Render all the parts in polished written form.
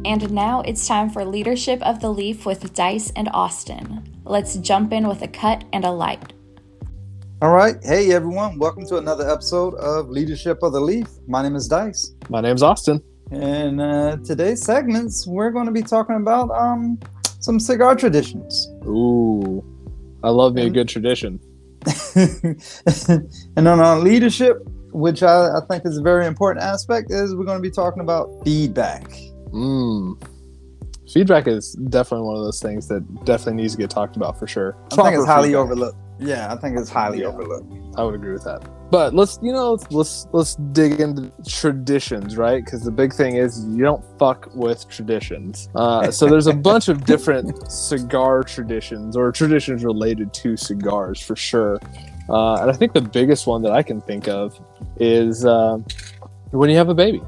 And now it's time for Leadership of the Leaf with Dice and Austin. Let's jump in with a cut and a light. All right. Hey, everyone. Welcome to another episode of Leadership of the Leaf. My name is Dice. My name's Austin. And today's segments, we're going to be talking about some cigar traditions. Ooh, I love me a good tradition. And on leadership, which I think is a very important aspect, is we're going to be talking about feedback. Feedback is definitely one of those things that definitely needs to get talked about for sure. I think it's highly overlooked. Yeah, I think it's highly overlooked. I would agree with that. But let's dig into traditions, right? Because the big thing is you don't fuck with traditions. So there's a bunch of different cigar traditions or traditions related to cigars for sure. And I think the biggest one that I can think of is when you have a baby.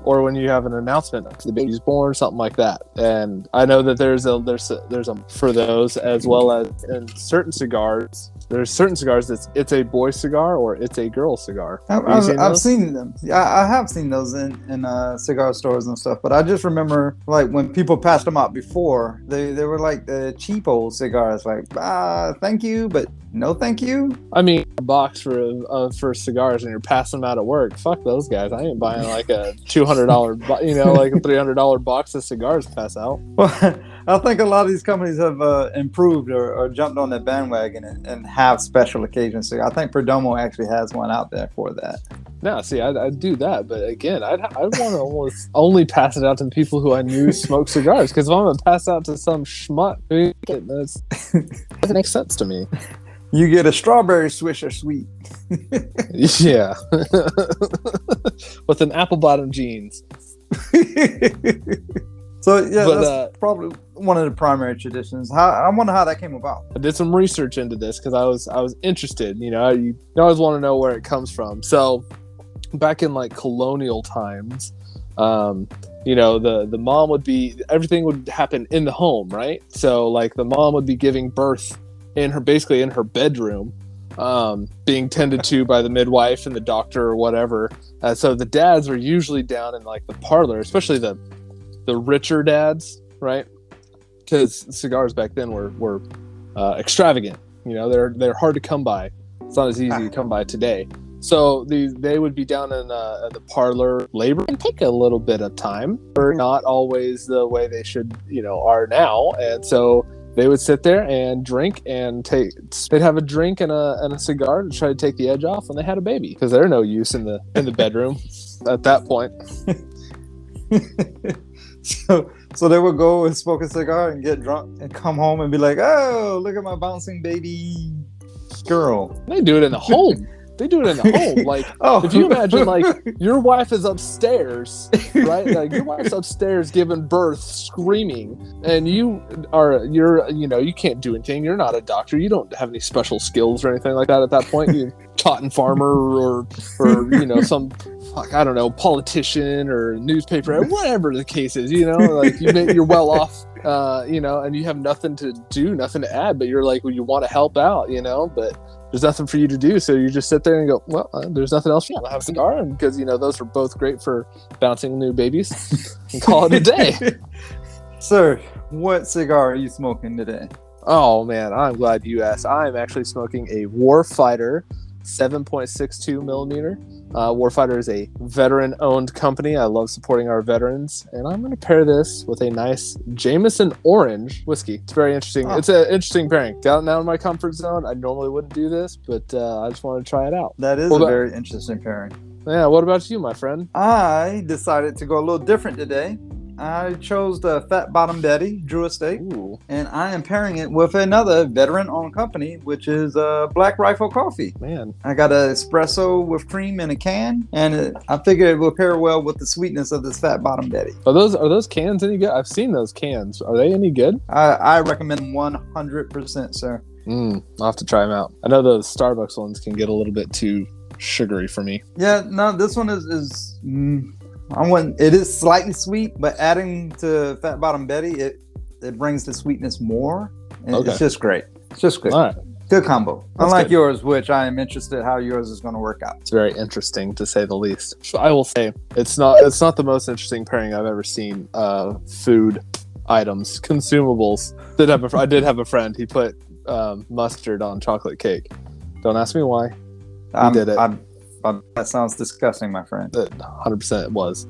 Or when you have an announcement that the baby's born, something like that. And I know that there's a for those, as well as in certain cigars. There's certain cigars it's a boy cigar or it's a girl cigar. I've seen them. I have seen those in cigar stores and stuff. But I just remember like when people passed them out before, they were like the cheap old cigars, like thank you, but no thank you. I mean, a box for cigars and you're passing them out at work. Fuck those guys. I ain't buying like a $200, like a $300 box of cigars to pass out. Well, I think a lot of these companies have improved or jumped on that bandwagon and have special occasions. So I think Perdomo actually has one out there for that. No, see, I'd do that, but again, I'd want to almost only pass it out to people who I knew smoked cigars. Because if I'm gonna pass out to some schmuck, that doesn't make sense to me. You get a strawberry Swisher sweet. Yeah. With an apple bottom jeans. So yeah, that's probably one of the primary traditions. I wonder how that came about. I did some research into this because I was interested. You always want to know where it comes from. So back in like colonial times, the mom everything would happen in the home, right? So like the mom would be giving birth in her bedroom, being tended to by the midwife and the doctor or whatever. So the dads were usually down in like the parlor, especially the richer dads, right? Because cigars back then were extravagant. They're hard to come by. It's not as easy to come by today. So they would be down in the parlor. Labor can take a little bit of time, or not always the way they should, are now. And so they would sit there and drink and they'd have a drink and a cigar to try to take the edge off when they had a baby, because they're no use in the bedroom at that point. So they would go and smoke a cigar and get drunk and come home and be like, oh, look at my bouncing baby girl. They do it in the home. Like, if you imagine, like, your wife is upstairs, right? Like, your wife's upstairs giving birth, screaming, and you can't do anything. You're not a doctor. You don't have any special skills or anything like that at that point. You're cotton farmer or some, I don't know, politician or newspaper, whatever the case is, like you're well off, and you have nothing to do, nothing to add, but you're like, well, you want to help out, but there's nothing for you to do. So you just sit there and go, well, there's nothing else. I'll have a cigar. And because, those are both great for bouncing new babies, and call it a day. Sir, what cigar are you smoking today? Oh, man, I'm glad you asked. I'm actually smoking a Warfighter 7.62 millimeter. Warfighter is a veteran-owned company. I love supporting our veterans, and I'm going to pair this with a nice Jameson Orange whiskey. It's very interesting. Oh. It's an interesting pairing. Down now in my comfort zone. I normally wouldn't do this, but I just wanted to try it out. That is a very interesting pairing. Yeah, what about you, my friend? I decided to go a little different today. I chose the Fat Bottom Betty Drew Estate. Ooh. And I am pairing it with another veteran-owned company, which is Black Rifle Coffee. Man, I got an espresso with cream in a can, and I figured it will pair well with the sweetness of this Fat Bottom Betty. Are those cans any good? I've seen those cans. Are they any good? I recommend 100%, sir. I'll have to try them out. I know those Starbucks ones can get a little bit too sugary for me. Yeah, no, this one is it is slightly sweet, but adding to Fat Bottom Betty, it brings the sweetness more. And okay. It's just great. It's just great. All right. Good combo. That's Unlike good. yours, which I am interested how yours is going to work out. It's very interesting to say the least. So I will say it's not the most interesting pairing I've ever seen. Food items, consumables. I did have a friend. He put mustard on chocolate cake. Don't ask me why. He did it. That sounds disgusting, my friend. 100% it was.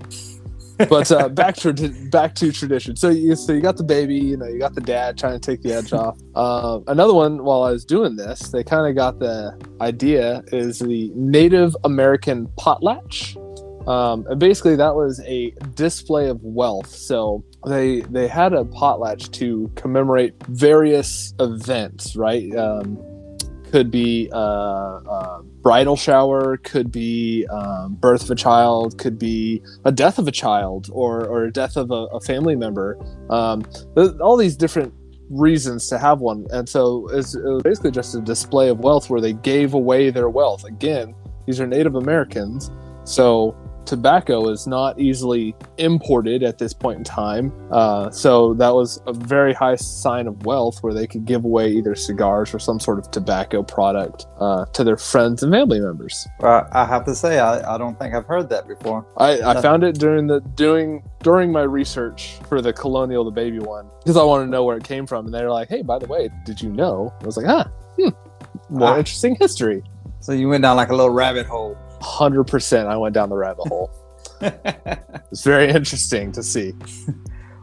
But back to tradition. So you got the baby, you got the dad trying to take the edge off. Another one, while I was doing this, they kind of got the idea, is the Native American potlatch. And basically that was a display of wealth. So they had a potlatch to commemorate various events, right? Could be bridal shower, could be birth of a child, could be a death of a child, or a death of a family member. All these different reasons to have one. And so it was basically just a display of wealth where they gave away their wealth. Again, these are Native Americans, so tobacco is not easily imported at this point in time. So that was a very high sign of wealth where they could give away either cigars or some sort of tobacco product to their friends and family members. I have to say, I don't think I've heard that before. I found it during my research for the Colonial, the baby one, because I wanted to know where it came from. And they were like, hey, by the way, did you know? I was like, more interesting history. So you went down like a little rabbit hole. 100% I went down the rabbit hole. It's very interesting to see.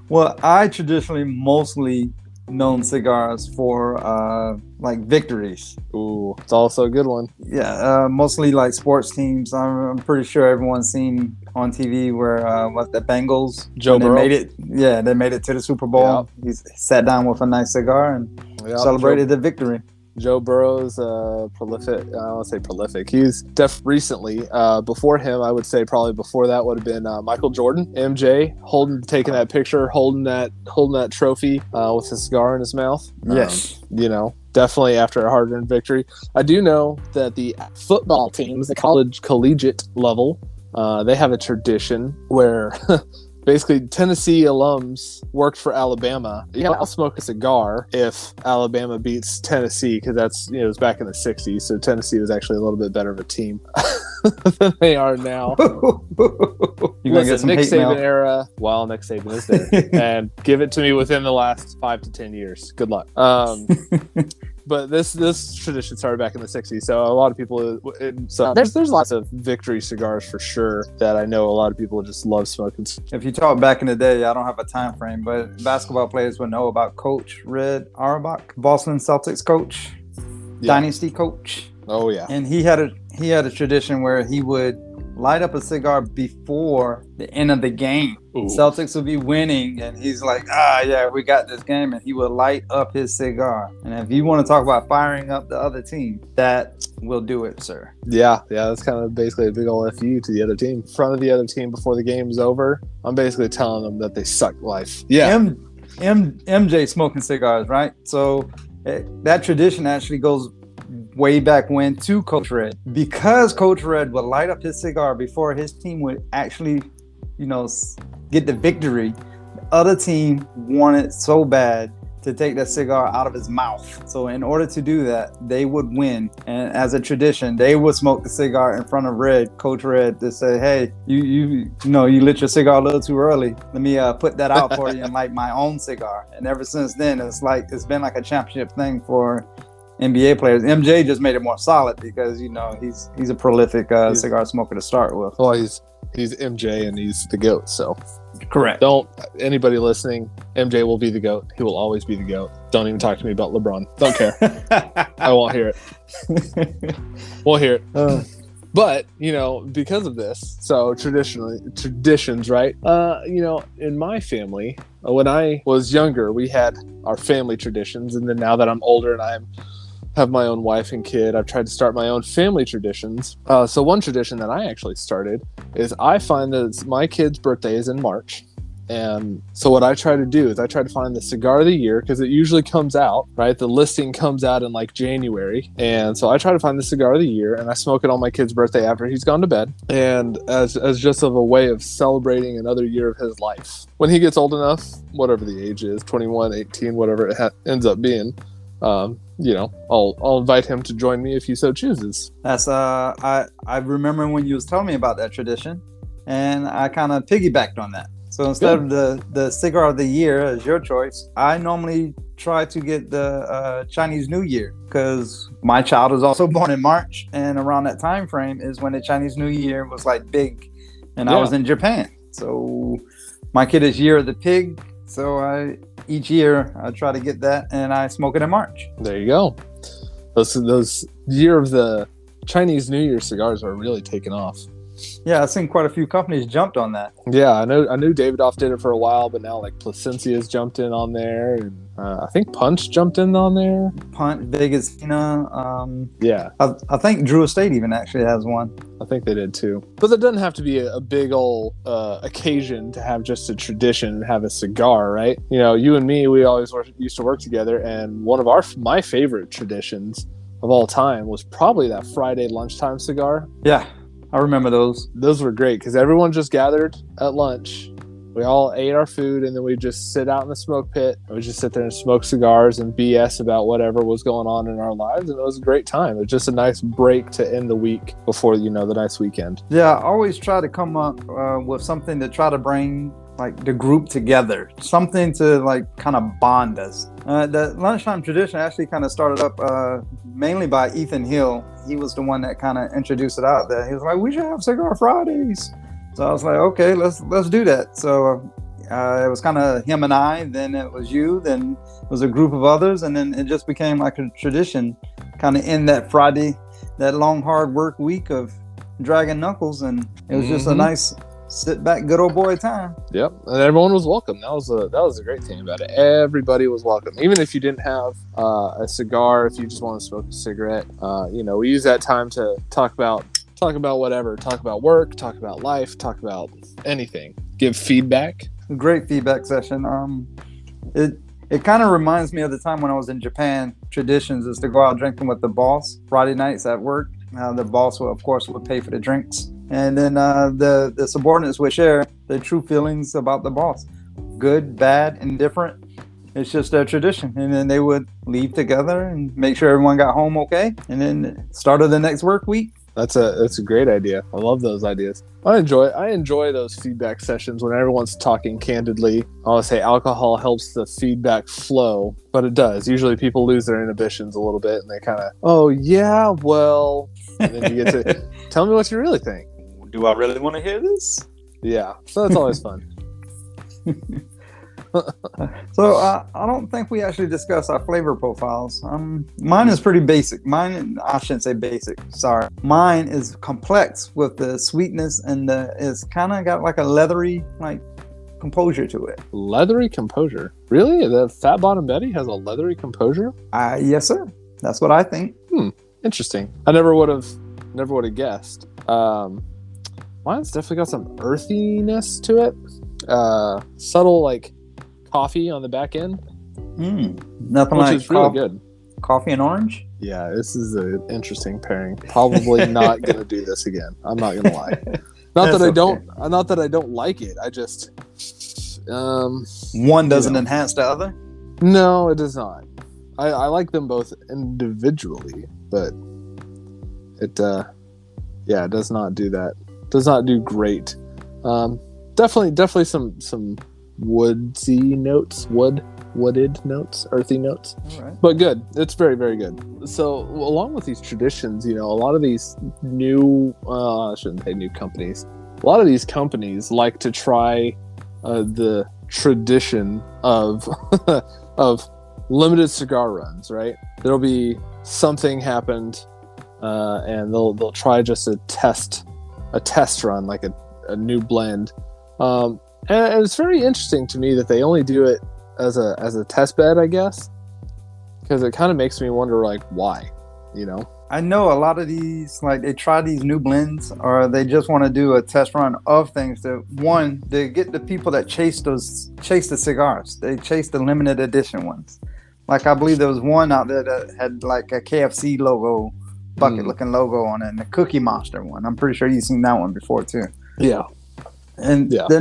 Well, I traditionally mostly known cigars for like victories. Ooh, it's also a good one. Yeah, mostly like sports teams. I'm pretty sure everyone's seen on TV where the Bengals, Joe Burrow. They made it to the Super Bowl. Yep. He sat down with a nice cigar and celebrated the victory. Joe Burrow's prolific. I don't want to say prolific. He's recently. Before him, I would say probably before that would have been Michael Jordan, MJ, taking that picture, holding that trophy with a cigar in his mouth. Yes, definitely after a hard-earned victory. I do know that the football teams, the collegiate level, they have a tradition where. Basically, Tennessee alums worked for Alabama. I'll smoke a cigar if Alabama beats Tennessee, because that's it was back in the '60s. So Tennessee was actually a little bit better of a team than they are now. Listen, Nick Saban era, while Nick Saban is there, and give it to me within the last 5 to 10 years. Good luck. But this tradition started back in the '60s, so a lot of people. So there's lots of victory cigars for sure that I know a lot of people just love smoking. If you talk back in the day, I don't have a time frame, but basketball players would know about Coach Red Auerbach, Boston Celtics coach, dynasty coach. Oh yeah, and he had a tradition where he would light up a cigar before the end of the game. Ooh. Celtics would be winning, and he's like, we got this game, and he would light up his cigar. And if you want to talk about firing up the other team, that will do it, sir. Yeah, that's kind of basically a big old FU to the other team. In front of the other team before the game's over, I'm basically telling them that they suck life. Yeah. MJ smoking cigars, right? So that tradition actually goes way back when to Coach Red, because Coach Red would light up his cigar before his team would actually, get the victory. The other team wanted so bad to take that cigar out of his mouth. So in order to do that, they would win. And as a tradition, they would smoke the cigar in front of Coach Red, to say, hey, you lit your cigar a little too early. Let me put that out for you and light my own cigar. And ever since then, it's been like a championship thing for NBA players. MJ just made it more solid because he's a prolific cigar smoker to start with. Well, he's MJ and he's the GOAT. So correct. Don't anybody listening. MJ will be the GOAT. He will always be the GOAT. Don't even talk to me about LeBron. Don't care. I won't hear it. Won't hear it. But because of this, so traditions, right? In my family, when I was younger, we had our family traditions, and then now that I'm older and I have my own wife and kid, I've tried to start my own family traditions. So one tradition that I actually started is I find that my kid's birthday is in March. And so what I try to do is I try to find the cigar of the year, because it usually comes out, right? The listing comes out in like January. And so I try to find the cigar of the year, and I smoke it on my kid's birthday after he's gone to bed. And as just of a way of celebrating another year of his life. When he gets old enough, whatever the age is, 21, 18, whatever it ends up being, I'll invite him to join me if he so chooses. That's I remember when you was telling me about that tradition, and I kind of piggybacked on that. So instead of the cigar of the year as your choice, I normally try to get the Chinese New Year, because my child was also born in March, and around that time frame is when the Chinese New Year was like big, and I was in Japan. So my kid is Year of the Pig, so each year I try to get that, and I smoke it in March. There you go. Those Year of the Chinese New Year cigars are really taking off. Yeah, I've seen quite a few companies jumped on that. Yeah, I knew Davidoff did it for a while, but now like Placencia's jumped in on there, and I think Punch jumped in on there. Punch, Vegas, yeah. I think Drew Estate even actually has one. I think they did too. But there doesn't have to be a big old occasion to have just a tradition and have a cigar, right? You and me, we always used to work together, and one of my favorite traditions of all time was probably that Friday lunchtime cigar. Yeah. I remember those. Those were great because everyone just gathered at lunch. We all ate our food, and then we just sit out in the smoke pit. And we just sit there and smoke cigars and BS about whatever was going on in our lives. And it was a great time. It was just a nice break to end the week before, the nice weekend. Yeah, I always try to come up with something to try to bring like the group together, something to like kind of bond us. The lunchtime tradition actually kind of started up mainly by Ethan Hill. He was the one that kind of introduced it out there. He was like, we should have Cigar Fridays. So I was like, okay, let's do that. So it was kind of him and I, then it was you, then it was a group of others, and then it just became like a tradition kind of in that Friday, that long hard work week of dragging knuckles, and it was just a nice sit back, good old boy time. Yep, and everyone was welcome. That was a great thing about it. Everybody was welcome, even if you didn't have a cigar. If you just want to smoke a cigarette, we use that time to talk about whatever. Talk about work. Talk about life. Talk about anything. Give feedback. Great feedback session. It kind of reminds me of the time when I was in Japan. Traditions is to go out drinking with the boss Friday nights at work. The boss would pay for the drinks. And then the subordinates would share their true feelings about the boss. Good, bad, indifferent. It's just their tradition. And then they would leave together and make sure everyone got home okay. And then started the next work week. That's a great idea. I love those ideas. I enjoy those feedback sessions when everyone's talking candidly. I always say alcohol helps the feedback flow, but it does. Usually people lose their inhibitions a little bit and they kind of, oh yeah, well, and then you get to tell me what you really think. Do I really want to hear this? Yeah, so that's always fun. So I don't think we actually discussed our flavor profiles. Mine is pretty basic. I shouldn't say basic. Sorry. Mine is complex with the sweetness, and it's kind of got like a leathery like composure to it. Leathery composure? Really? The Fat Bottom Betty has a leathery composure? Yes, sir. That's what I think. Interesting. I never would have guessed. Mine's definitely got some earthiness to it. Subtle like coffee on the back end. Nothing which like is really good. Coffee and orange. Yeah, this is an interesting pairing. Probably not gonna do this again. I'm not gonna lie. Not that I don't like it. I just one doesn't enhance the other. No, it does not. I like them both individually, but it does not do that. Does not do great. Definitely some woodsy notes, wooded notes, earthy notes. All right. But good. It's very, very good. So along with these traditions, a lot of these new, I shouldn't say new companies. A lot of these companies like to try the tradition of of limited cigar runs. Right? There'll be something happened, and they'll try just a test run, like a new blend. And it's very interesting to me that they only do it as a test bed, I guess, because it kind of makes me wonder, like, why, I know a lot of these, like, they try these new blends, or they just want to do a test run of things they get the people that chase the cigars. They chase the limited edition ones. Like, I believe there was one out there that had like a KFC logo, bucket looking logo on it, and the Cookie Monster one. I'm pretty sure you've seen that one before too. Yeah. and they're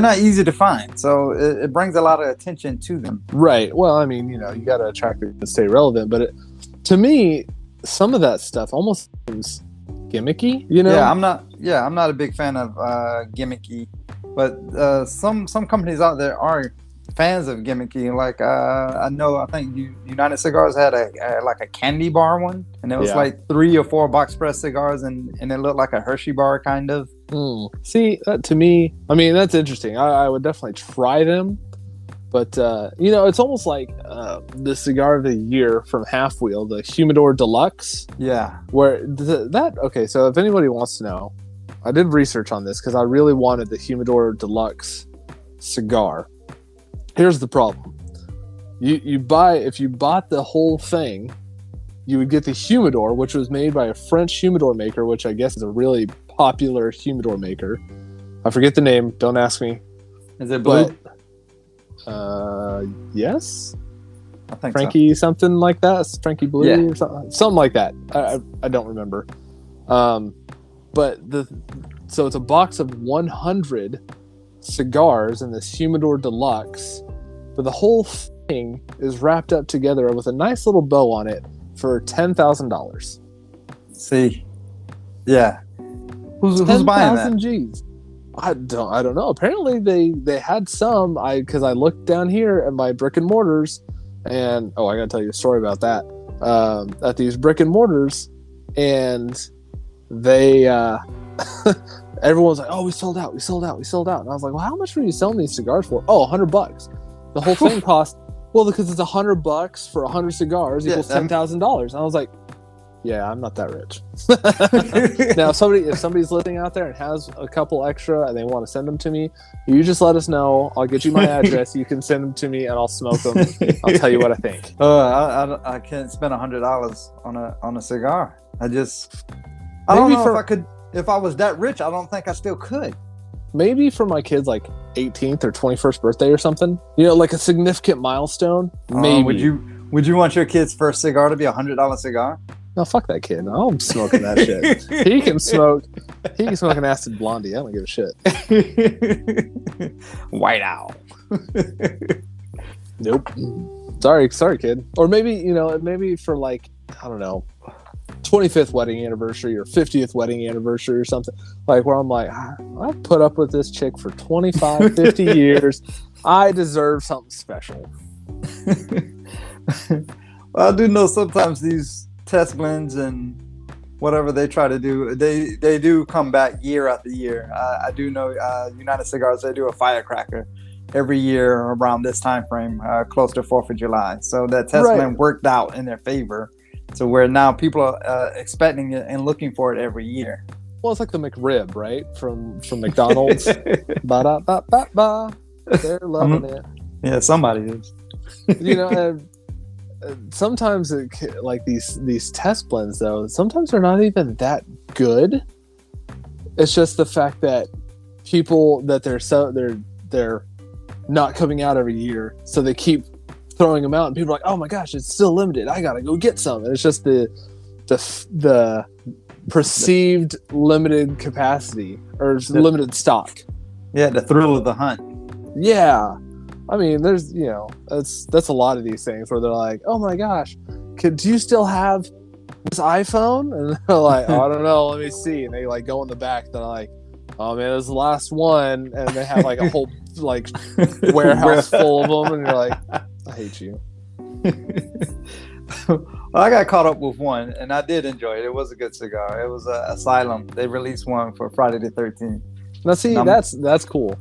not easy to find. So it brings a lot of attention to them. Right. Well, I mean, you know, you got to attract it to stay relevant. But to me, some of that stuff almost seems gimmicky. You know? Yeah, I'm not a big fan of gimmicky, but some companies out there are fans of gimmicky. Like I think United Cigars had a candy bar one, and it was like 3 or 4 box press cigars, and it looked like a Hershey bar kind of. See, that to me, I mean, that's interesting. I would definitely try them, but you know, it's almost like the cigar of the year from Half Wheel, the Humidor Deluxe. Yeah, where okay. So if anybody wants to know, I did research on this because I really wanted the Humidor Deluxe cigar. Here's the problem. If you bought the whole thing, you would get the Humidor, which was made by a French humidor maker, which I guess is a really popular humidor maker. I forget the name. Don't ask me. Is it blue? Yes. I think Frankie something like that. Frankie Blue or something like that. I don't remember. But so it's a box of 100 cigars in this Humidor Deluxe, but the whole thing is wrapped up together with a nice little bow on it for $10,000. See, yeah, who's buying that? G's. I don't know. Apparently they had some. Because I looked down here at my brick and mortars, and I gotta tell you a story about that. At these brick and mortars, and they everyone's like, "Oh, we sold out. And I was like, "Well, how much were you selling these cigars for?" "Oh, $100. The whole thing cost, well, because it's $100 for 100 cigars equals $10,000. And I was like, "Yeah, I'm not that rich." Now, if somebody's listening out there and has a couple extra and they want to send them to me, you just let us know. I'll get you my address. You can send them to me, and I'll smoke them. I'll tell you what I think. I can't spend $100 on a cigar. I don't know if I could. If I was that rich, I don't think I still could. Maybe for my kid's like 18th or 21st birthday or something. You know, like a significant milestone. Maybe. Would you want your kid's first cigar to be $100 cigar? No, fuck that kid. I'm smoking that shit. He can smoke an acid blondie. I don't give a shit. White Owl. Nope. Sorry, kid. Or maybe for like, I don't know, 25th wedding anniversary or 50th wedding anniversary or something, like where I'm like, I've put up with this chick for 25, 50 years. I deserve something special. Well, I do know sometimes these test blends and whatever they try to do, they do come back year after year. I do know United Cigars, they do a firecracker every year around this time frame, close to 4th of July. So that test blend worked out in their favor. So where now people are expecting it and looking for it every year. Well, it's like the McRib, right? From McDonald's. Ba-da-ba-ba-ba. They're loving it. Yeah, somebody is. You know, sometimes like these test blends, though, sometimes they're not even that good. It's just the fact that people that they're not coming out every year, so they keep throwing them out, and people are like, "Oh my gosh, it's still limited. I gotta go get some." And it's just the perceived limited capacity or limited stock. Yeah, the thrill of the hunt. Yeah, I mean, there's that's a lot of these things where they're like, "Oh my gosh, do you still have this iPhone?" And they're like, "Oh, I don't know. Let me see." And they like go in the back. They're like, "Oh man, this is the last one," and they have like a whole like warehouse full of them, and you're like, I hate you. Well, I got caught up with one, and I did enjoy it. It was a good cigar. It was Asylum. They released one for Friday the 13th. Now, see, that's cool.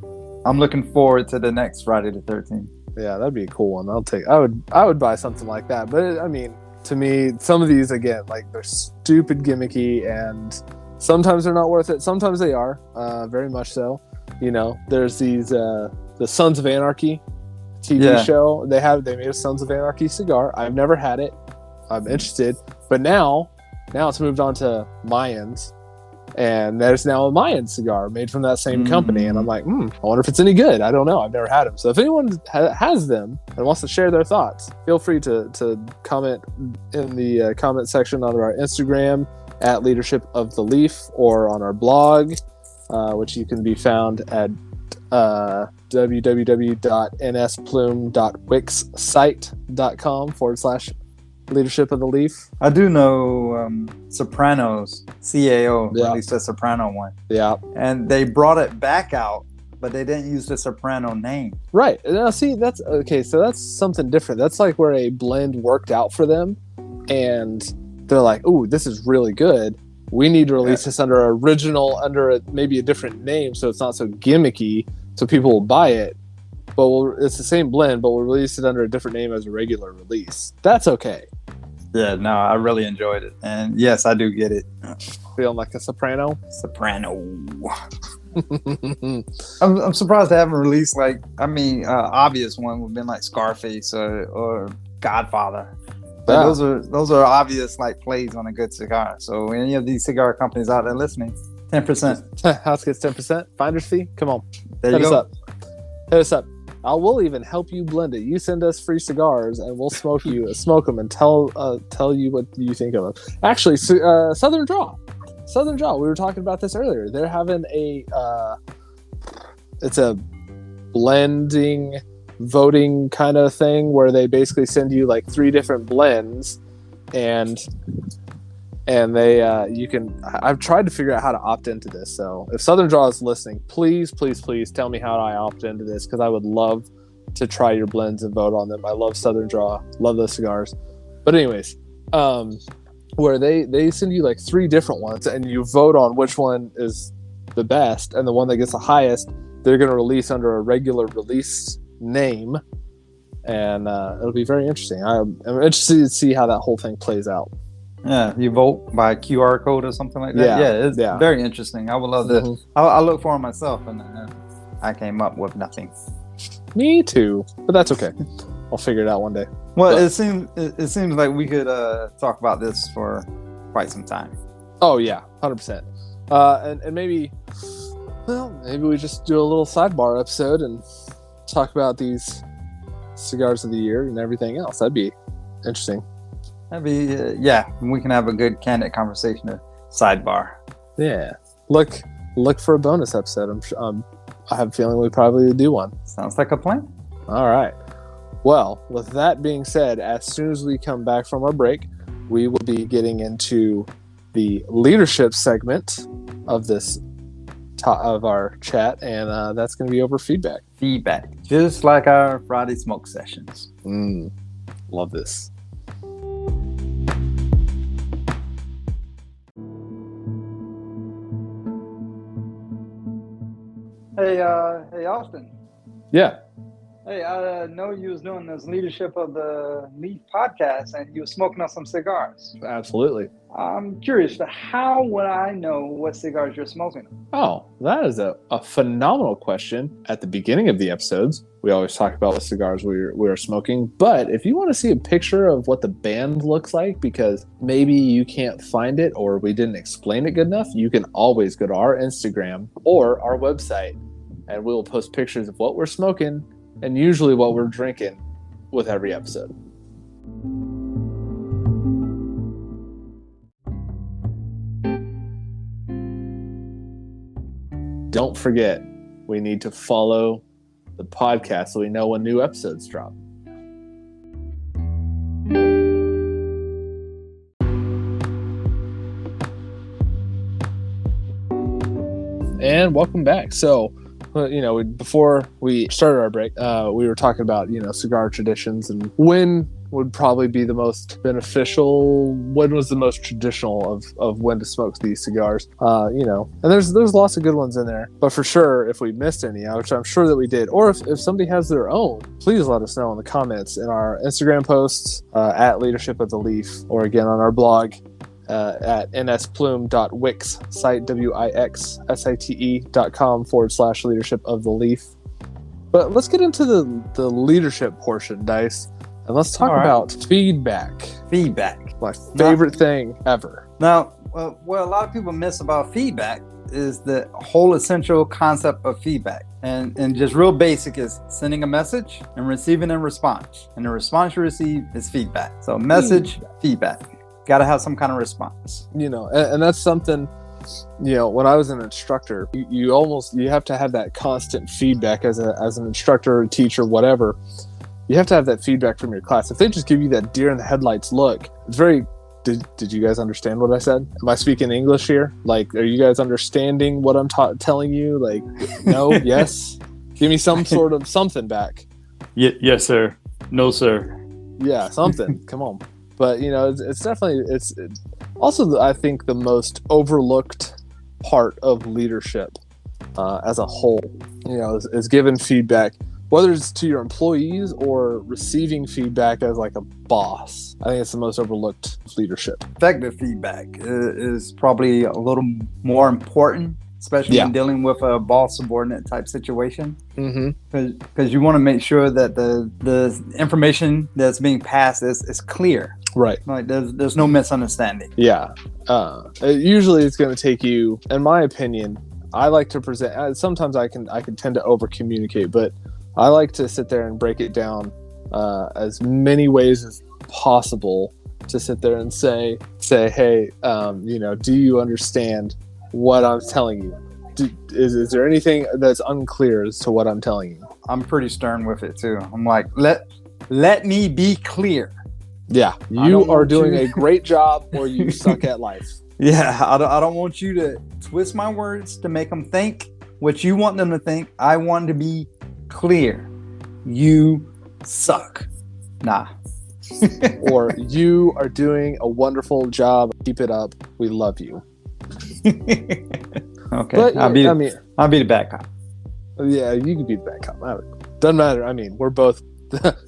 I'm looking forward to the next Friday the 13th. Yeah, that'd be a cool one. I would buy something like that. But I mean, to me, some of these again, like they're stupid gimmicky, and sometimes they're not worth it. Sometimes they are, very much so. You know, there's these the Sons of Anarchy TV show. They made a Sons of Anarchy cigar. I've never had it. I'm interested, but now it's moved on to Mayans, and there's now a Mayan cigar made from that same company. And I'm like, I wonder if it's any good. I don't know. I've never had them. So if anyone has them and wants to share their thoughts, feel free to comment in the comment section on our Instagram at Leadership of the Leaf, or on our blog which you can be found at www.nsplume.wixsite.com/leadership of the leaf. I do know Sopranos, CAO, Yeah. at least a Soprano one. Yeah. And they brought it back out, but they didn't use the Soprano name. Right. Now, see, that's okay. So that's something different. That's like where a blend worked out for them, and they're like, "Ooh, this is really good. We need to release this under maybe a different name, so it's not so gimmicky, so people will buy it. But it's the same blend, but we'll release it under a different name as a regular release. That's okay." Yeah, no, I really enjoyed it. And yes, I do get it. Feeling like a soprano. Soprano. I'm surprised they haven't released obvious one would have been like Scarface or Godfather. But those are obvious like plays on a good cigar. So any of these cigar companies out there listening, 10%. House gets 10%. Finder's fee. Come on. There you go. Hit us up. We'll even help you blend it. You send us free cigars, and we'll smoke them, and tell you what you think of them. Actually, Southern Draw. We were talking about this earlier. They're having it's a blending voting kind of thing where they basically send you like 3 different blends, and they I've tried to figure out how to opt into this. So if Southern Draw is listening, please tell me how I opt into this, because I would love to try your blends and vote on them. I love Southern Draw, love those cigars. But anyways, where they send you like 3 different ones, and you vote on which one is the best, and the one that gets the highest, they're going to release under a regular release name, and it'll be very interesting. I'm interested to see how that whole thing plays out. Yeah, you vote by QR code or something like that. It's very interesting. I would love to. I look for it myself, and I came up with nothing. Me too, but that's okay. I'll figure it out one day. Well, it seems like we could talk about this for quite some time. Oh yeah, 100%. And maybe we just do a little sidebar episode and talk about these cigars of the year and everything else. That'd be interesting. That'd be we can have a good candid conversation. A sidebar. Yeah, look for a bonus episode. I have a feeling we probably do one. Sounds like a plan. All right. Well, with that being said, as soon as we come back from our break, we will be getting into the leadership segment of this of our chat, and that's going to be over feedback. Just like our Friday smoke sessions. Love this. Hey, Austin. Yeah. Hey, I know you was doing this Leadership of the Leaf podcast, and you were smoking on some cigars. Absolutely. I'm curious, how would I know what cigars you're smoking? Oh, that is a phenomenal question. At the beginning of the episodes, we always talk about what cigars we are smoking. But if you want to see a picture of what the band looks like, because maybe you can't find it or we didn't explain it good enough, you can always go to our Instagram or our website, and we'll post pictures of what we're smoking and usually what we're drinking with every episode. Don't forget, we need to follow the podcast so we know when new episodes drop. And welcome back. So, before we started our break, we were talking about, cigar traditions and when would probably be the most beneficial, when was the most traditional of when to smoke these cigars. And there's lots of good ones in there. But for sure, if we missed any, which I'm sure that we did, or if somebody has their own, please let us know in the comments in our Instagram posts at Leadership of the Leaf, or again on our blog at nsplume.wixsite, wixsite.com/leadership of the leaf. But let's get into the leadership portion, Dice, and let's talk about feedback. My favorite thing ever. Now, what a lot of people miss about feedback is the whole essential concept of feedback. And just real basic is sending a message and receiving a response. And the response you receive is feedback. So message, feedback. Got to have some kind of response. And that's something when I was an instructor, you have to have that constant feedback as an instructor, teacher, whatever. You have to have that feedback from your class. If they just give you that deer in the headlights look, it's very. Did you guys understand what I said? Am I speaking English here? Like, are you guys understanding what I'm telling you? Like, no, yes. Give me some sort of something back. Yes, sir. No, sir. Yeah, something. Come on. But it's definitely also I think the most overlooked part of leadership as a whole. Is giving feedback, whether it's to your employees or receiving feedback as like a boss. I think it's the most overlooked leadership. Effective feedback is probably a little more important, especially when dealing with a boss subordinate type situation. Because you want to make sure that the information that's being passed is clear. Right. Like there's no misunderstanding. Yeah. Usually it's going to take you, in my opinion, I like to present. Sometimes I can tend to over communicate, but I like to sit there and break it down as many ways as possible to sit there and say, hey, do you understand what I'm telling you? Is there anything that's unclear as to what I'm telling you? I'm pretty stern with it too. I'm like, let me be clear. Yeah, you are doing a great job, or you suck at life. Yeah, I don't want you to twist my words to make them think what you want them to think. I want to be clear. You suck. Nah. Or you are doing a wonderful job. Keep it up. We love you. Okay. But, I'll be the bad cop. Yeah, you can be the bad cop. Doesn't matter. I mean, we're both.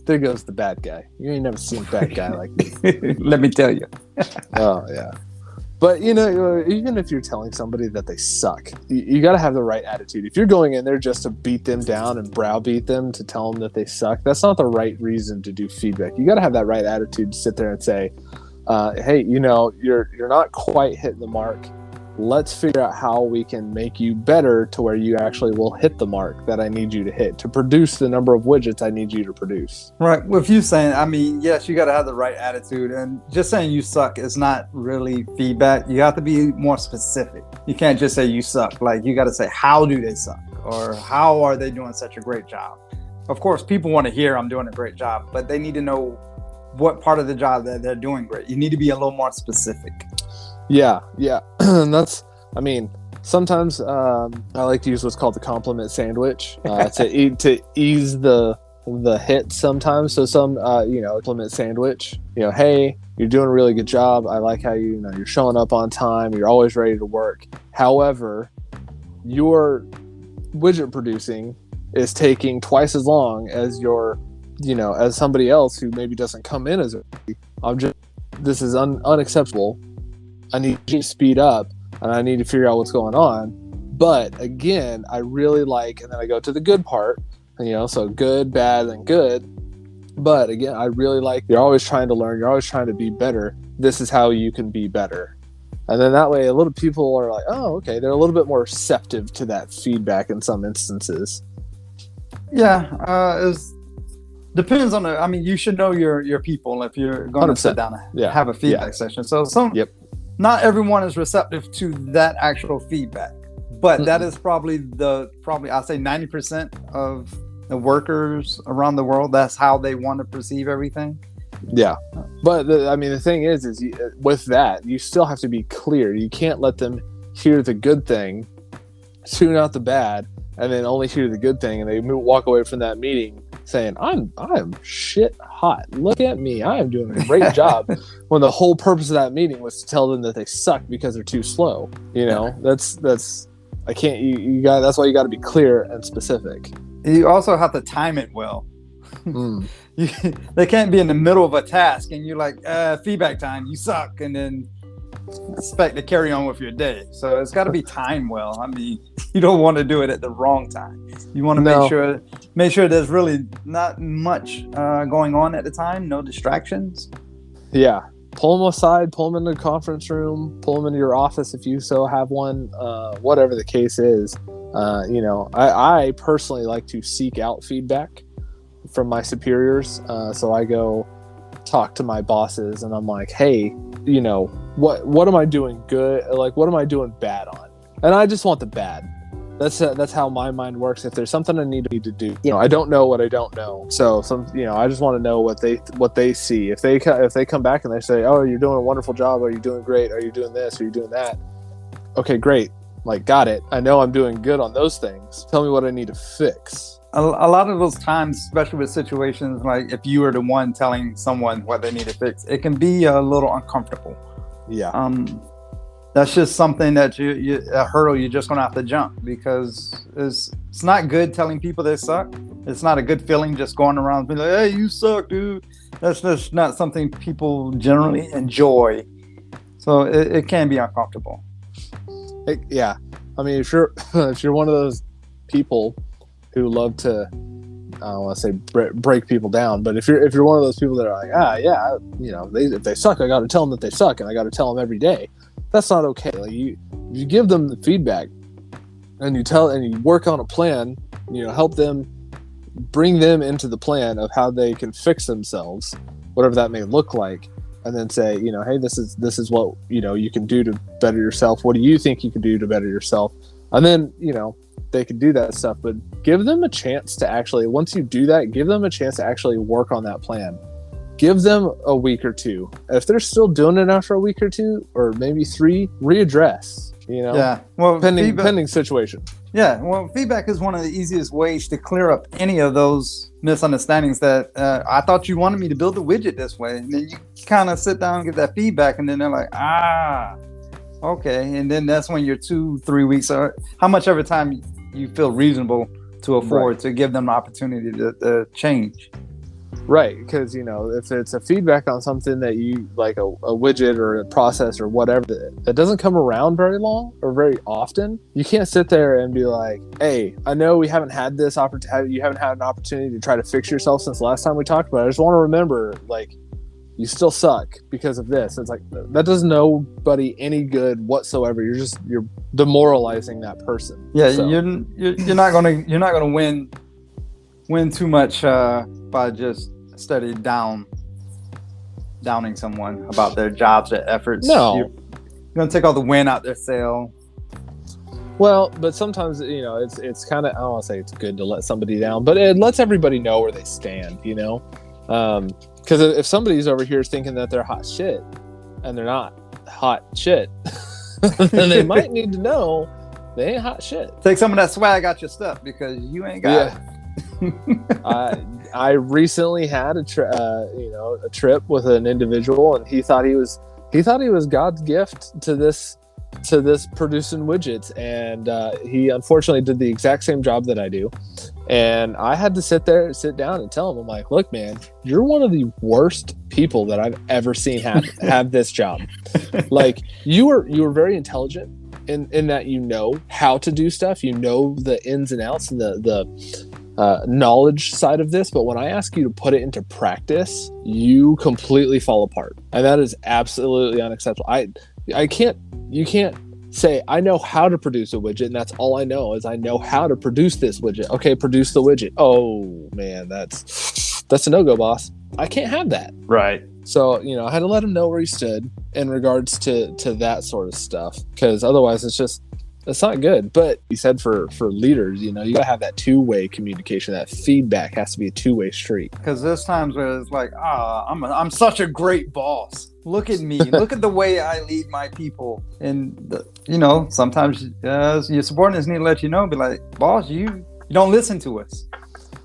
There goes the bad guy. You ain't never seen a bad guy like me. Let me tell you. Oh yeah. But even if you're telling somebody that they suck, you got to have the right attitude. If you're going in there just to beat them down and browbeat them to tell them that they suck, that's not the right reason to do feedback. You got to have that right attitude to sit there and say, "Hey, you're not quite hitting the mark. Let's figure out how we can make you better to where you actually will hit the mark that I need you to hit to produce the number of widgets I need you to produce." Right. With you saying, yes, you got to have the right attitude, and just saying you suck is not really feedback. You have to be more specific. You can't just say you suck. Like, you got to say, how do they suck? Or how are they doing such a great job? Of course, people want to hear I'm doing a great job, but they need to know what part of the job that they're doing great. You need to be a little more specific. Yeah. And sometimes I like to use what's called the compliment sandwich to ease the hit sometimes. So compliment sandwich, hey, you're doing a really good job. I like how you're showing up on time. You're always ready to work. However, your widget producing is taking twice as long as as somebody else who maybe doesn't come in as early. This is unacceptable. I need you to speed up, and I need to figure out what's going on. But again, I really like, and then I go to the good part, so good, bad, and good. But again, I really like, you're always trying to learn, you're always trying to be better. This is how you can be better. And then that way, a little people are like, oh, okay, they're a little bit more receptive to that feedback in some instances. Yeah, it depends on you should know your people if you're going 100%. To sit down and have a feedback session. So not everyone is receptive to that actual feedback, but that is probably I'll say 90% of the workers around the world. That's how they want to perceive everything. Yeah. But the thing is with that, you still have to be clear. You can't let them hear the good thing, tune out the bad, and then only hear the good thing. And they walk away from that meeting saying, I'm shit hot. Look at me. I am doing a great job. When the whole purpose of that meeting was to tell them that they suck because they're too slow. That's why you got to be clear and specific. You also have to time it well. They can't be in the middle of a task and you're like, feedback time, you suck, and then expect to carry on with your day. So it's got to be timed well. You don't want to do it at the wrong time. You want to make sure there's really not much going on at the time, no distractions. Yeah. Pull them aside, pull them in the conference room, pull them into your office if you so have one, whatever the case is. I personally like to seek out feedback from my superiors. So I go talk to my bosses and I'm like, hey, what am I doing good? Like, what am I doing bad on? And I just want the bad. That's how my mind works. If there's something I need to do, I don't know what I don't know. So I just want to know what they see. If they come back and they say, "Oh, you're doing a wonderful job. Are you doing great? Are you doing this? Are you doing that?" Okay, great. Like, got it. I know I'm doing good on those things. Tell me what I need to fix. A lot of those times, especially with situations like if you were the one telling someone what they need to fix, it can be a little uncomfortable. Yeah. That's just something that a hurdle you're just gonna have to jump, because it's not good telling people they suck. It's not a good feeling just going around being like, "Hey, you suck, dude." That's just not something people generally enjoy. So it can be uncomfortable. Yeah, I mean, if you're one of those people who love to, I don't want to say break people down, but if you're one of those people that are like, if they suck, I got to tell them that they suck, and I got to tell them every day. That's not okay. Like, you give them the feedback, and you work on a plan. Help them, bring them into the plan of how they can fix themselves, whatever that may look like, and then say, hey, this is what you can do to better yourself. What do you think you can do to better yourself? And then they can do that stuff, but give them a chance to actually. Once you do that, give them a chance to actually work on that plan. Give them a week or two. If they're still doing it after a week or two, or maybe 3, readdress. Yeah. Well, pending situation. Yeah. Well, feedback is one of the easiest ways to clear up any of those misunderstandings that I thought you wanted me to build the widget this way, and then you kind of sit down and get that feedback, and then they're like, okay, and then that's when you're 2-3 weeks, or how much every time you feel reasonable to afford to give them the opportunity to change. Right, because if it's a feedback on something that you like, a widget or a process or whatever that doesn't come around very long or very often, you can't sit there and be like, "Hey, I know we haven't had this opportunity. You haven't had an opportunity to try to fix yourself since the last time we talked about it. I just want to remember, like, you still suck because of this." It's like, that does nobody any good whatsoever. You're demoralizing that person. Yeah, so. you're not gonna win too much by just steady downing someone about their jobs, their efforts. No, you're gonna take all the wind out their sail. Well, but sometimes it's kind of, I don't want to say it's good to let somebody down, but it lets everybody know where they stand. Because if somebody's over here thinking that they're hot shit and they're not hot shit, then they might need to know they ain't hot shit. Take some of that swag out your stuff, because you ain't got it. I recently had a trip with an individual, and he thought he was God's gift to this producing widgets, and he unfortunately did the exact same job that I do. And I had to sit down and tell him, I'm like, "Look, man, you're one of the worst people that I've ever seen have this job. Like, you were very intelligent in that you know how to do stuff, you know the ins and outs and the knowledge side of this, but when I ask you to put it into practice, you completely fall apart, and that is absolutely unacceptable. You can't say, I know how to produce a widget, and that's all I know is I know how to produce this widget. Okay, produce the widget. Oh man, that's a no-go, boss. I can't have that. Right. So, I had to let him know where he stood in regards to that sort of stuff, because otherwise it's not good. But he said for leaders, you gotta have that two-way communication. That feedback has to be a two-way street. Because there's times where it's like, I'm such a great boss. Look at me. Look at the way I lead my people. And sometimes your subordinates need to let you know, be like, "Boss, you don't listen to us.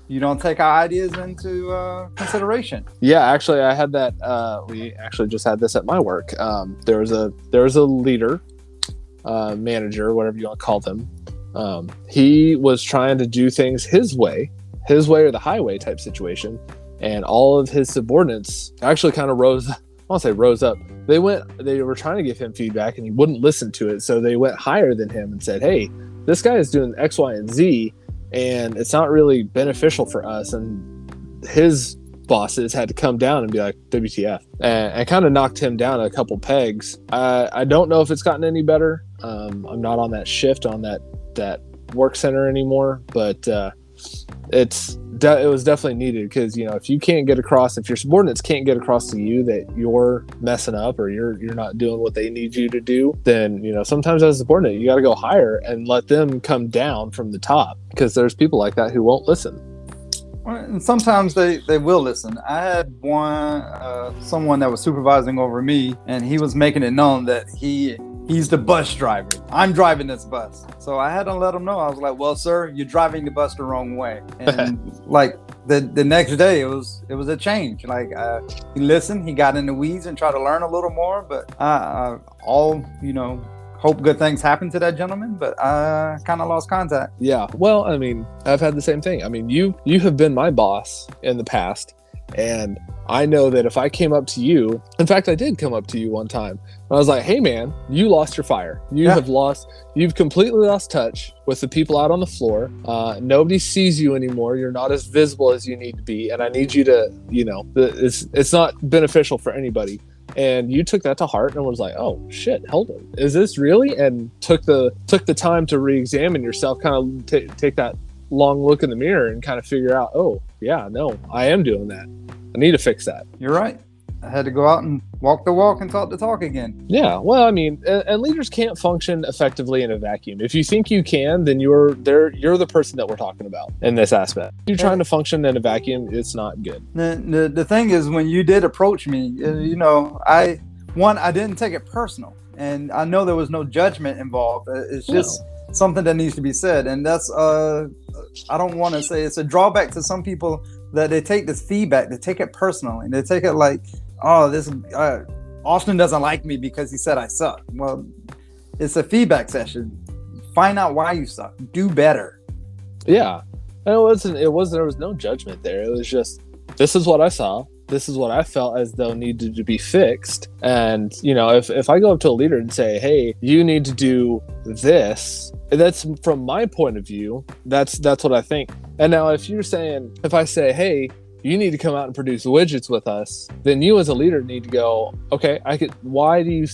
You don't take our ideas into consideration." Yeah, actually, I had that. We actually just had this at my work. There was a leader. Manager, whatever you want to call them. He was trying to do things his way or the highway type situation, and all of his subordinates actually kind of rose up. They were trying to give him feedback, and he wouldn't listen to it, so they went higher than him and said, "Hey, this guy is doing X, Y, and Z, and it's not really beneficial for us." And his bosses had to come down and be like, "WTF," and kind of knocked him down a couple pegs. I don't know if it's gotten any better. I'm not on that shift on that work center anymore, but it's it was definitely needed, because if you can't get across, if your subordinates can't get across to you that you're messing up or you're not doing what they need you to do, then sometimes as a subordinate you got to go higher and let them come down from the top, because there's people like that who won't listen. And sometimes they will listen. I had someone that was supervising over me, and he was making it known that he's the bus driver. I'm driving this bus. So I had to let him know. I was like, well, sir, you're driving the bus the wrong way. And like the next day, it was a change. Like he listened, he got in the weeds and tried to learn a little more. But hope good things happen to that gentleman, but I kind of lost contact. Yeah. Well, I mean, I've had the same thing. I mean, you have been my boss in the past, and I know that if I came up to you, in fact, I did come up to you one time. I was like, hey man, you lost your fire. You've completely lost touch with the people out on the floor. Nobody sees you anymore. You're not as visible as you need to be. And I need you to, it's not beneficial for anybody. And you took that to heart and was like, oh shit, hold on, is this really? And took the time to re-examine yourself, kind of take that long look in the mirror and kind of figure out, oh yeah, no, I am doing that. I need to fix that. You're right. I had to go out and walk the walk and talk the talk again. Yeah, well, I mean, and leaders can't function effectively in a vacuum. If you think you can, then you're the person that we're talking about in this aspect. If you're trying to function in a vacuum, it's not good. The thing is, when you did approach me, I didn't take it personal, and I know there was no judgment involved. It's just something that needs to be said, and that's I don't want to say it's a drawback to some people that they take this feedback, they take it personally, they take it like, oh, this Austin doesn't like me because he said I suck. Well, it's a feedback session. Find out why you suck. Do better. Yeah, and there was no judgment there. It was just, this is what I saw. This is what I felt as though needed to be fixed. And, if I go up to a leader and say, hey, you need to do this, that's from my point of view, that's what I think. And now if I say, hey, you need to come out and produce widgets with us, then you as a leader need to go, okay, why do you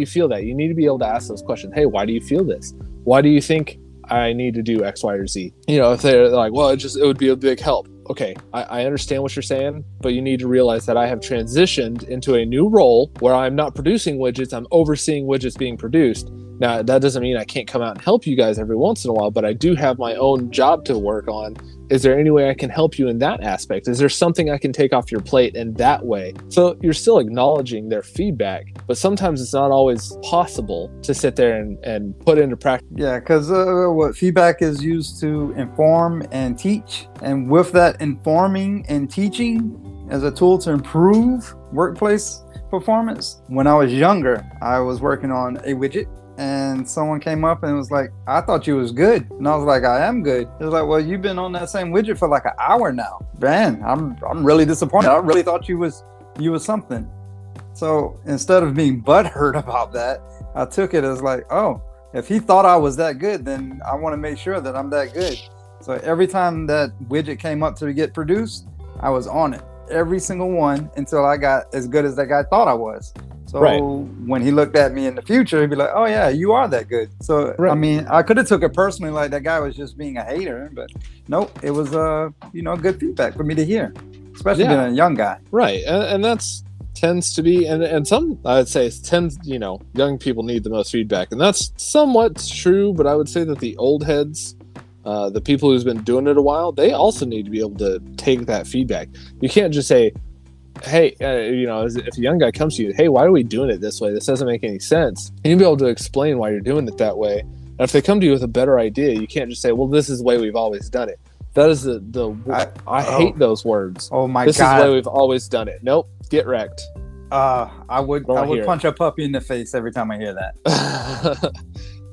feel that? You need to be able to ask those questions. Hey, why do you feel this? Why do you think I need to do X, Y, or Z? If they're like, well, it would be a big help. Okay, I understand what you're saying, but you need to realize that I have transitioned into a new role where I'm not producing widgets, I'm overseeing widgets being produced. Now, that doesn't mean I can't come out and help you guys every once in a while, but I do have my own job to work on. Is there any way I can help you in that aspect? Is there something I can take off your plate in that way? So you're still acknowledging their feedback, but sometimes it's not always possible to sit there and put into practice. Yeah, because what feedback is used to inform and teach. And with that informing and teaching as a tool to improve workplace performance. When I was younger, I was working on a widget, and someone came up and was like, I thought you was good. And I was like, I am good. It was like, well, you've been on that same widget for like an hour now. Man, I'm really disappointed. I really thought you was something. So instead of being butthurt about that, I took it as like, oh, if he thought I was that good, then I want to make sure that I'm that good. So every time that widget came up to get produced, I was on it. Every single one until I got as good as that guy thought I was. So when he looked at me in the future, he'd be like, oh yeah, you are that good. So, I mean, I could have took it personally, like that guy was just being a hater, but nope, it was, good feedback for me to hear, especially being a young guy. Right. And that's tends to be, and some, I would say young people need the most feedback, and that's somewhat true, but I would say that the old heads, the people who's been doing it a while, they also need to be able to take that feedback. You can't just say, hey, if a young guy comes to you, hey, why are we doing it this way? This doesn't make any sense. And you'll be able to explain why you're doing it that way. And if they come to you with a better idea, you can't just say, well, this is the way we've always done it. That is I hate those words. Oh my this God. This is the way we've always done it. Nope. Get wrecked. I would punch a puppy in the face every time I hear that.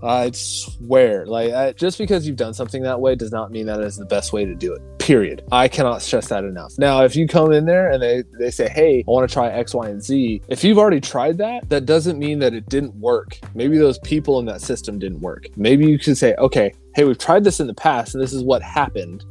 I swear, just because you've done something that way does not mean that is the best way to do it. Period. I cannot stress that enough. Now, if you come in there and they say, hey, I want to try X, Y, and Z, if you've already tried that, that doesn't mean that it didn't work. Maybe those people in that system didn't work. Maybe you could say, okay, hey, we've tried this in the past and this is what happened.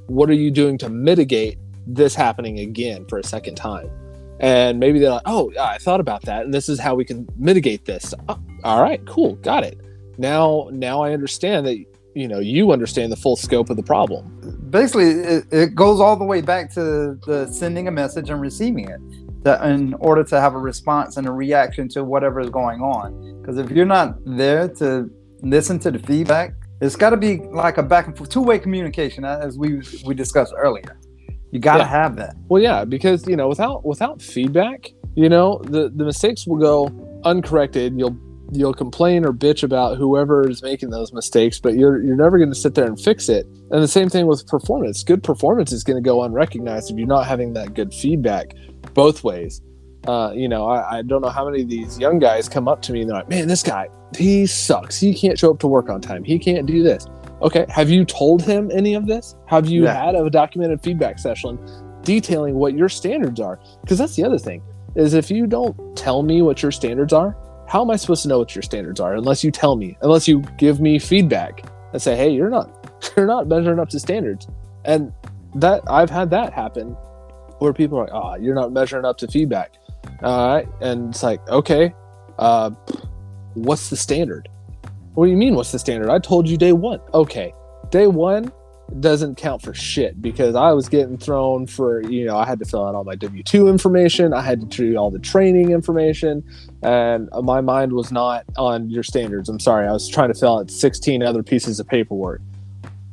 What are you doing to mitigate this happening again for a second time? And maybe they're like, oh, yeah, I thought about that, and this is how we can mitigate this. Oh, all right, cool, got it. Now I understand that, you understand the full scope of the problem. basically it goes all the way back to the sending a message and receiving it, that in order to have a response and a reaction to whatever is going on. Because if you're not there to listen to the feedback, it's got to be like a back and forth, two-way communication, as we discussed earlier. You got to have that. Well, yeah, because without feedback, the mistakes will go uncorrected. You'll complain or bitch about whoever is making those mistakes, but you're never going to sit there and fix it. And the same thing with performance. Good performance is going to go unrecognized if you're not having that good feedback both ways. I don't know how many of these young guys come up to me and they're like, man, this guy, he sucks. He can't show up to work on time. He can't do this. Okay, have you told him any of this? Have you had a documented feedback session detailing what your standards are? Because that's the other thing, is if you don't tell me what your standards are, how am I supposed to know what your standards are unless you tell me, unless you give me feedback and say, hey, you're not measuring up to standards. And that I've had that happen where people are like, you're not measuring up to feedback. All right. And it's like, okay, what's the standard? What do you mean, what's the standard? I told you day one. Okay, day one doesn't count for shit because I was getting thrown for, I had to fill out all my W-2 information. I had to do all the training information, and my mind was not on your standards. I'm sorry. I was trying to fill out 16 other pieces of paperwork.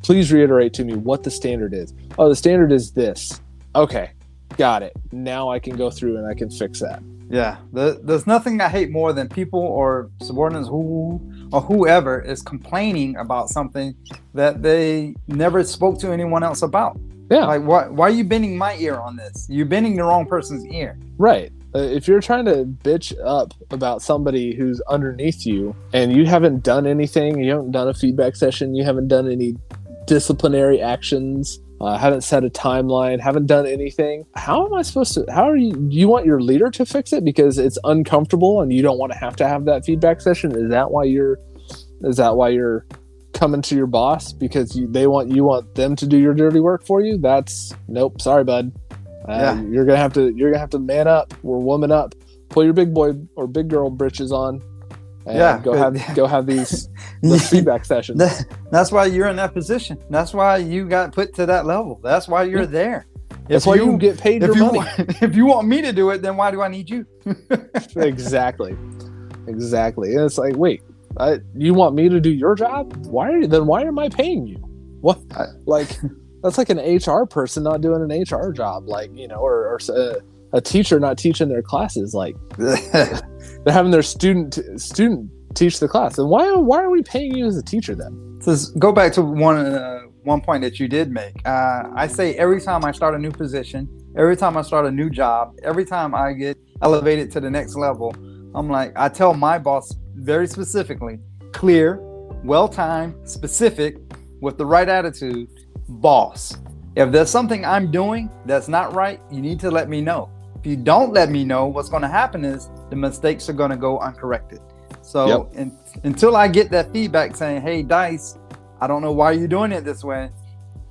Please reiterate to me what the standard is. Oh, the standard is this. Okay, got it. Now I can go through and I can fix that. Yeah, there's nothing I hate more than people or subordinates or whoever is complaining about something that they never spoke to anyone else about. Yeah. Like, why are you bending my ear on this? You're bending the wrong person's ear. Right. If you're trying to bitch up about somebody who's underneath you and you haven't done anything, you haven't done a feedback session, you haven't done any disciplinary actions, haven't set a timeline, haven't done anything. How am I supposed to, you want your leader to fix it because it's uncomfortable and you don't want to have that feedback session? Is that why you're coming to your boss because you want them to do your dirty work for you? Nope. Sorry, bud. You're going to have to man up or woman up, pull your big boy or big girl britches on. And go have these feedback sessions. That's why you're in that position. That's why you got put to that level. That's why you're there. That's why you get paid your money. If you want me to do it, then why do I need you? Exactly. And it's like, wait, you want me to do your job? Why am I paying you? What? That's like an HR person not doing an HR job, or a teacher not teaching their classes. Like they're having their student teach the class. And why are we paying you as a teacher then? So go back to one point that you did make. I say every time I start a new position, every time I start a new job, every time I get elevated to the next level, I'm like, I tell my boss very specifically, clear, well-timed, specific, with the right attitude, boss, if there's something I'm doing that's not right, you need to let me know. If you don't let me know, what's going to happen is the mistakes are going to go uncorrected. So until I get that feedback saying, hey, Dice, I don't know why you're doing it this way,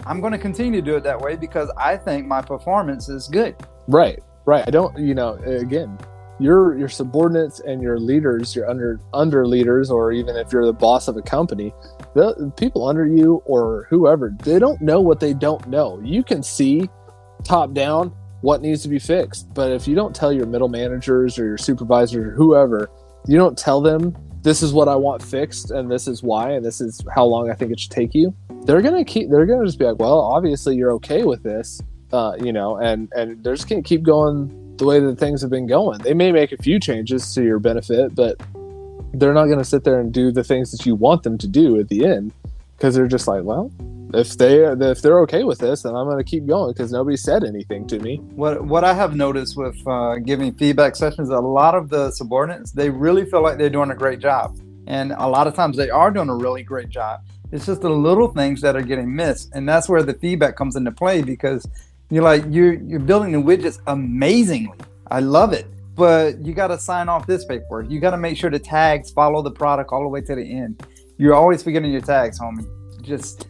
I'm going to continue to do it that way because I think my performance is good. Right. I don't, again, your subordinates and your leaders, your under leaders, or even if you're the boss of a company, the people under you or whoever, they don't know what they don't know. You can see top down what needs to be fixed, but if you don't tell your middle managers or your supervisors or whoever, you don't tell them this is what I want fixed and this is why and this is how long I think it should take you, they're gonna just be like, well, obviously you're okay with this, and they're just gonna keep going the way that things have been going. They may make a few changes to your benefit, but they're not going to sit there and do the things that you want them to do at the end because they're just like, well, if they're okay with this, then I'm going to keep going because nobody said anything to me. What I have noticed with giving feedback sessions, a lot of the subordinates, they really feel like they're doing a great job. And a lot of times they are doing a really great job. It's just the little things that are getting missed. And that's where the feedback comes into play because you're building the widgets amazingly. I love it. But you got to sign off this paperwork. You got to make sure the tags follow the product all the way to the end. You're always forgetting your tags, homie. Just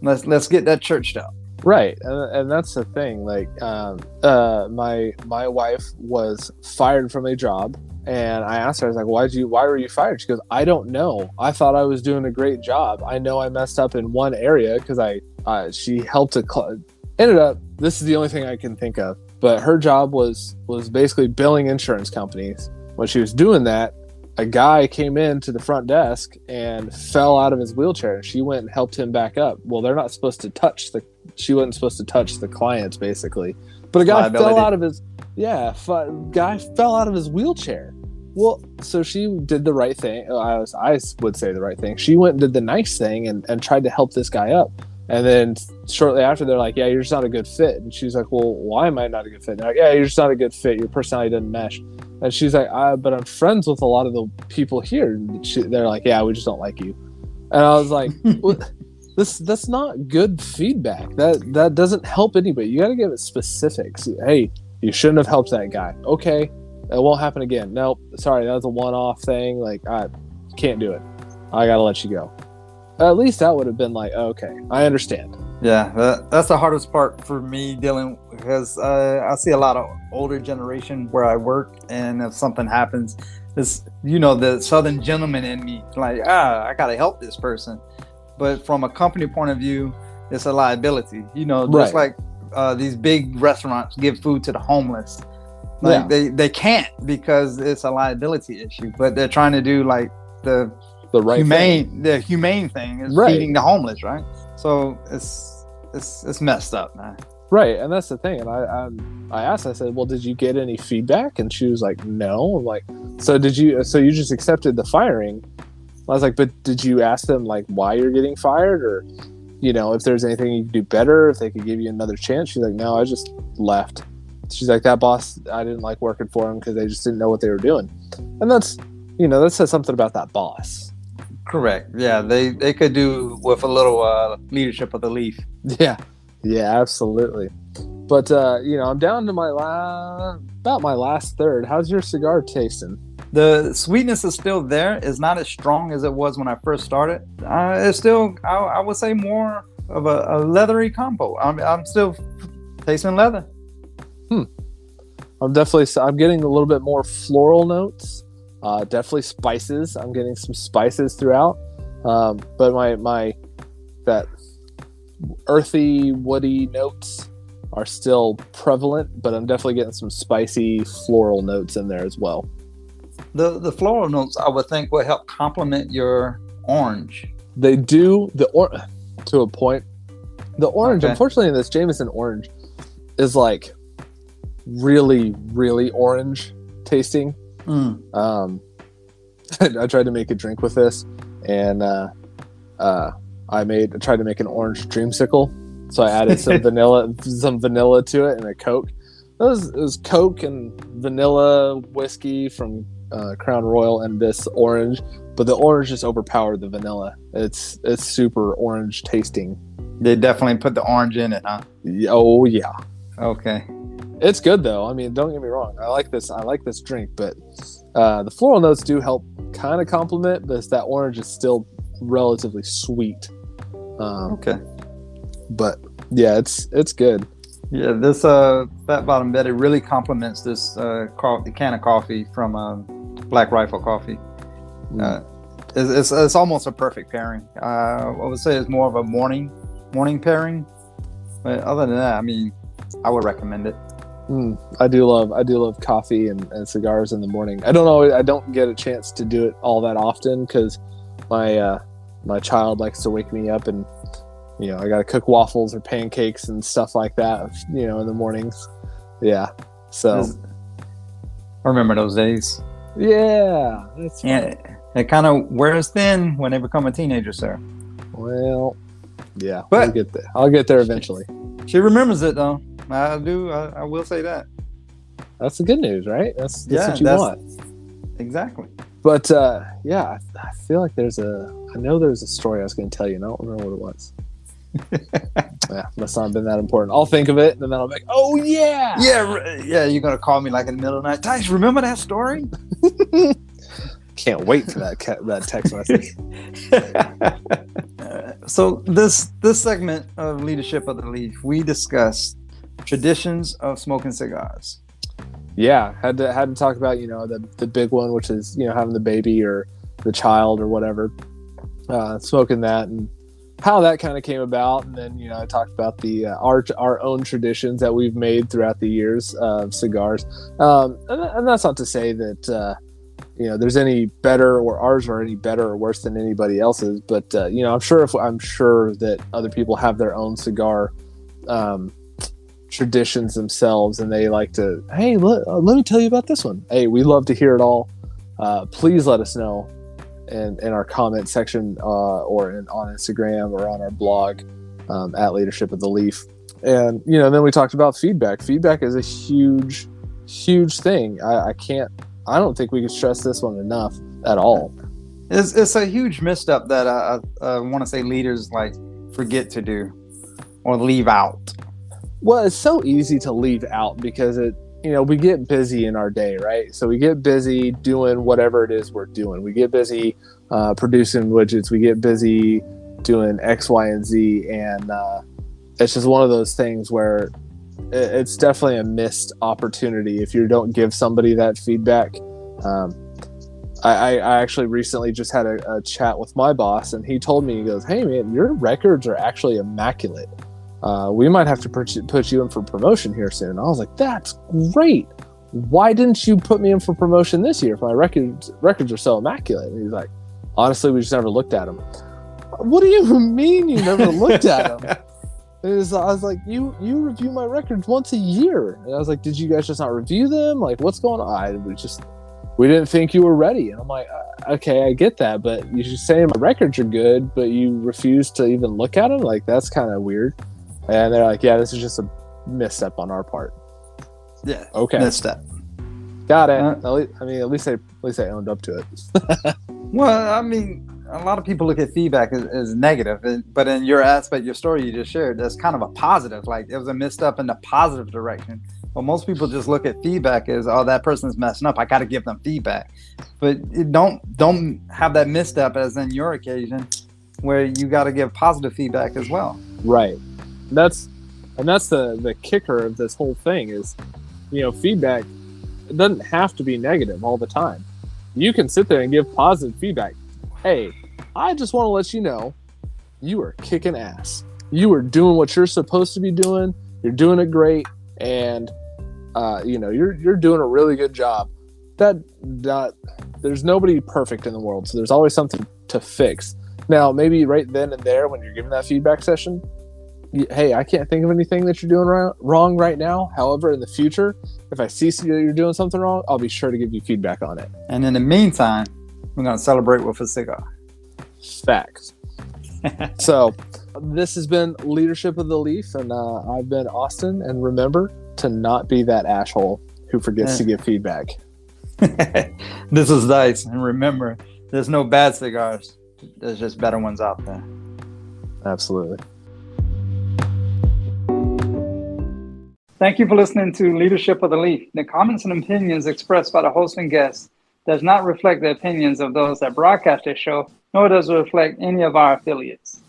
let's get that churched up. Right, and that's the thing. Like, my wife was fired from a job, And I asked her, I was like, why were you fired? She goes, I don't know. I thought I was doing a great job. I know I messed up in one area because she helped ended up, this is the only thing I can think of, but her job was basically billing insurance companies. When she was doing that, a guy came into the front desk and fell out of his wheelchair, and she went and helped him back up. Well, they're not supposed to she wasn't supposed to touch the clients, basically. But a guy fell out of his wheelchair. Well, so she did the right thing. I would say the right thing. She went and did the nice thing and tried to help this guy up. And then shortly after, they're like, yeah, you're just not a good fit. And she's like, well, why am I not a good fit? And they're like, yeah, you're just not a good fit. Your personality doesn't mesh. And she's like, but I'm friends with a lot of the people here. And they're like, yeah, we just don't like you. And I was like, well, that's not good feedback. That doesn't help anybody. You got to give it specifics. Hey, you shouldn't have helped that guy. Okay, it won't happen again. Nope, sorry, that was a one-off thing. Like, I can't do it. I got to let you go. At least that would have been like, okay, I understand. Yeah, that's the hardest part for me dealing, because I see a lot of older generation where I work, and if something happens, this, the Southern gentleman in me, like, I gotta help this person. But from a company point of view, it's a liability. Just like these big restaurants give food to the homeless. Like they can't, because it's a liability issue. But they're trying to do like the right humane thing is feeding the homeless, right? So it's messed up, man. Right, and that's the thing. And I asked, I said, well, did you get any feedback? And she was like, no. I'm like, so you just accepted the firing? I was like, but did you ask them like why you're getting fired, or if there's anything you could do better, if they could give you another chance? She's like, no, I just left. She's like, that boss, I didn't like working for him because they just didn't know what they were doing. And that's that says something about that boss. Correct. Yeah, they could do with a little leadership of the leaf. Yeah, absolutely. But I'm down to about my last third. How's your cigar tasting? The sweetness is still there. It's not as strong as it was when I first started. It's still, I would say, more of a leathery combo. I'm still tasting leather. I'm getting a little bit more floral notes. Definitely spices. I'm getting some spices throughout. But my that earthy, woody notes are still prevalent, but I'm definitely getting some spicy floral notes in there as well. The floral notes, I would think, will help complement your orange. They do, to a point. The orange, unfortunately, in this Jameson orange is like really, really orange tasting. I tried to make a drink with this, and I tried to make an orange dreamsicle. So I added some vanilla to it, and a Coke. It was Coke and vanilla whiskey from Crown Royal and this orange, but the orange just overpowered the vanilla. It's super orange tasting. They definitely put the orange in it, huh? Oh yeah. Okay. It's good though. I mean, don't get me wrong. I like this drink, but the floral notes do help kind of complement, but that orange is still relatively sweet. Okay. But yeah, it's good. Yeah, this Fat Bottom Betty really complements this can of coffee from Black Rifle Coffee. It's almost a perfect pairing. I would say it's more of a morning pairing. But other than that, I mean, I would recommend it. I do love coffee and cigars in the morning. I don't get a chance to do it all that often because my child likes to wake me up, and I got to cook waffles or pancakes and stuff like that, in the mornings. Yeah. So I remember those days. Yeah. It kind of wears thin when they become a teenager, sir. Well, yeah, but I'll get there eventually. She remembers it though. I do. I will say that. That's the good news, right? That's what you want. Exactly. But I feel like there's a story I was going to tell you, and I don't remember what it was. Yeah, must not have been that important. I'll think of it, and then I'll be like, "Oh yeah, yeah." You're gonna call me like in the middle of the night, Tice. Remember that story? Can't wait for that text message. So this segment of Leadership of the Leaf, we discussed traditions of smoking cigars. Yeah, had to talk about, you know, the big one, which is, you know, having the baby or the child or whatever, smoking that, and how that kind of came about. And then, you know, I talked about the our own traditions that we've made throughout the years of cigars, and that's not to say that you know, there's any better, or ours are any better or worse than anybody else's, but you know, I'm sure that other people have their own cigar traditions themselves, and they like to, hey, let me tell you about this one. Hey, we love to hear it all. Please let us know in our comment section, or on Instagram, or on our blog, at Leadership of the Leaf. And, you know, then we talked about feedback. Feedback is a huge thing. I don't think we can stress this one enough at all. It's a huge misstep that I want to say leaders like forget to do or leave out. Well, it's so easy to leave out because we get busy in our day, right? So we get busy doing whatever it is we're doing. We get busy producing widgets. We get busy doing X, Y, and Z. And it's just one of those things where it's definitely a missed opportunity if you don't give somebody that feedback. I actually recently just had a chat with my boss, and he told me, he goes, hey man, your records are actually immaculate. We might have to put you in for promotion here soon. And I was like, that's great. Why didn't you put me in for promotion this year if my records are so immaculate? And he's like, honestly, we just never looked at them. What do you mean you never looked at them? I was like, you review my records once a year. And I was like, did you guys just not review them? Like, what's going on? We didn't think you were ready. And I'm like, okay, I get that, but you're just saying my records are good, but you refuse to even look at them? Like, that's kind of weird. And they're like, yeah, this is just a misstep on our part. Yeah. Okay. Misstep. Got it. At least they owned up to it. Well, I mean, a lot of people look at feedback as negative, but in your aspect, your story you just shared, that's kind of a positive. Like, it was a misstep in the positive direction. But most people just look at feedback as, oh, that person's messing up, I got to give them feedback. But don't have that misstep as in your occasion, where you got to give positive feedback as well. Right. That's the kicker of this whole thing is, you know, feedback, it doesn't have to be negative all the time. You can sit there and give positive feedback. Hey, I just want to let you know, you are kicking ass. You are doing what you're supposed to be doing. You're doing it great, and you're doing a really good job. There's nobody perfect in the world, so there's always something to fix. Now, maybe right then and there when you're giving that feedback session, hey, I can't think of anything that you're doing wrong right now. However, in the future, if I see you're doing something wrong, I'll be sure to give you feedback on it. And in the meantime, we're going to celebrate with a cigar. Facts. So this has been Leadership of the Leaf, and I've been Austin. And remember to not be that asshole who forgets to give feedback. This is Dice. And remember, there's no bad cigars. There's just better ones out there. Absolutely. Thank you for listening to Leadership of the Leaf. The comments and opinions expressed by the host and guests does not reflect the opinions of those that broadcast this show, nor does it reflect any of our affiliates.